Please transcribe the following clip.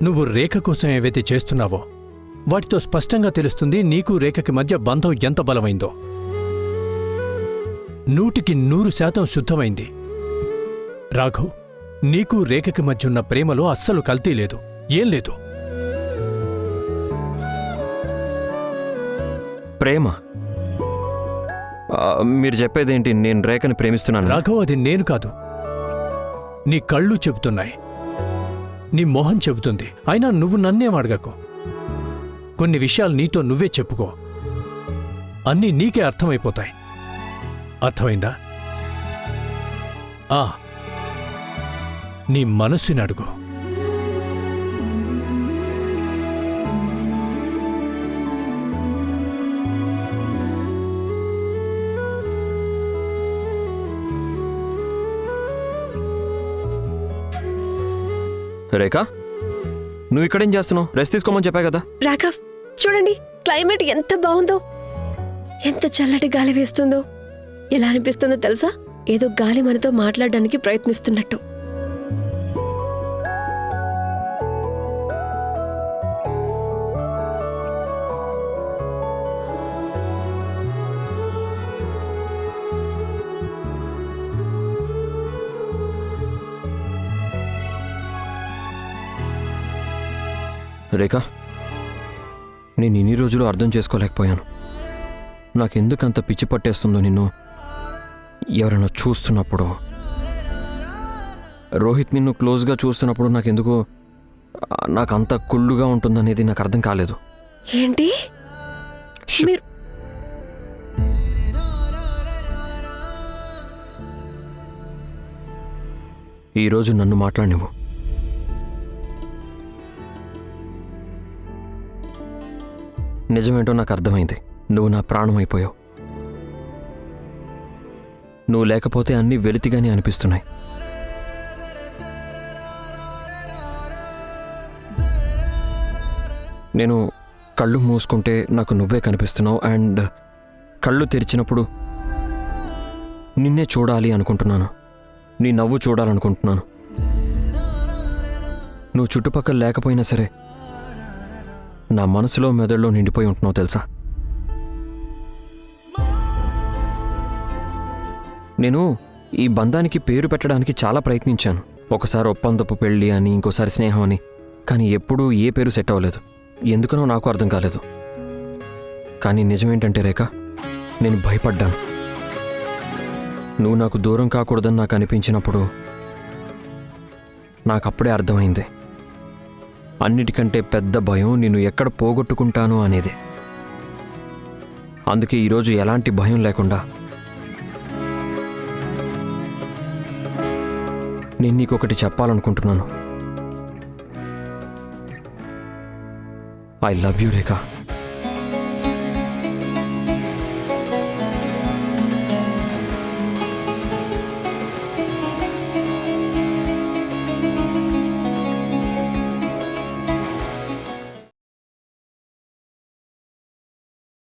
నువ్వు రేఖ కోసం ఏవైతే చేస్తున్నావో వాటితో స్పష్టంగా తెలుస్తుంది నీకు రేఖకి మధ్య బంధం ఎంత బలమైందో. 100% శుద్ధమైంది. రాఘవ్, నీకు రేఖకి మధ్య ఉన్న ప్రేమలో అస్సలు కల్తీ లేదు, ఏం లేదు. ప్రేమ? మీరు చెప్పేదేంటి? నేను రేఖని ప్రేమిస్తున్నాను? రాఘవ్, అది నేను కాదు, నీ కళ్ళు చెబుతున్నాయి, నీ మొహం చెబుతుంది. అయినా నువ్వు నన్నేం అడగకు. కొన్ని విషయాలు నీతో నువ్వే చెప్పుకో, అన్నీ నీకే అర్థమైపోతాయి. అర్థమైందా? నీ మనస్సుని అడుగు. రేఖ, నువ్వు ఇక్కడేం చేస్తున్నావు? రెస్ట్ తీసుకోమని చెప్పా కదా. రాఘవ్, చూడండి క్లైమేట్ ఎంత బాగుందో, ఎంత చల్లటి గాలి వేస్తుందో. ఎలా అనిపిస్తుందో తెలుసా? ఏదో గాలి మనతో మాట్లాడడానికి ప్రయత్నిస్తున్నట్టు. రేఖ, నేను ఇన్ని రోజులు అర్థం చేసుకోలేకపోయాను. నాకెందుకంత పిచ్చి పట్టేస్తుందో నిన్ను ఎవరైనా చూస్తున్నప్పుడు. రోహిత్ నిన్ను క్లోజ్గా చూస్తున్నప్పుడు నాకు అంత కుళ్ళుగా ఉంటుందనేది నాకు అర్థం కాలేదు. ఏంటి మీరు? ఈరోజు నన్ను మాట్లాడినవు. నిజమేంటో నాకు అర్థమైంది. నువ్వు నా ప్రాణం అయిపోయావు. నువ్వు లేకపోతే అన్నీ వెలితిగానే అనిపిస్తున్నాయి. నేను కళ్ళు మూసుకుంటే నాకు నువ్వే కనిపిస్తున్నావు, అండ్ కళ్ళు తెరిచినప్పుడు నిన్నే చూడాలి అనుకుంటున్నాను. నీ నవ్వు చూడాలనుకుంటున్నాను. నువ్వు చుట్టుపక్కల లేకపోయినా సరే నా మనసులో మెదడులో నిండిపోయి ఉంటున్నావు తెలుసా. నేను ఈ బంధానికి పేరు పెట్టడానికి చాలా ప్రయత్నించాను. ఒకసారి ఒప్పందపు పెళ్ళి అని, ఇంకోసారి స్నేహం అని, కానీ ఎప్పుడూ ఏ పేరు సెట్ అవ్వలేదు. ఎందుకనో నాకు అర్థం కాలేదు. కానీ నిజమేంటంటే రేఖ, నేను భయపడ్డాను. నువ్వు నాకు దూరం కాకూడదని నాకు అనిపించినప్పుడు నాకు అప్పుడే అర్థమైంది. అన్నిటికంటే పెద్ద భయం నిన్ను ఎక్కడ పోగొట్టుకుంటాను అనేది. అందుకే ఈరోజు ఎలాంటి భయం లేకుండా నేను నీకొకటి చెప్పాలనుకుంటున్నాను. I love you Rekha.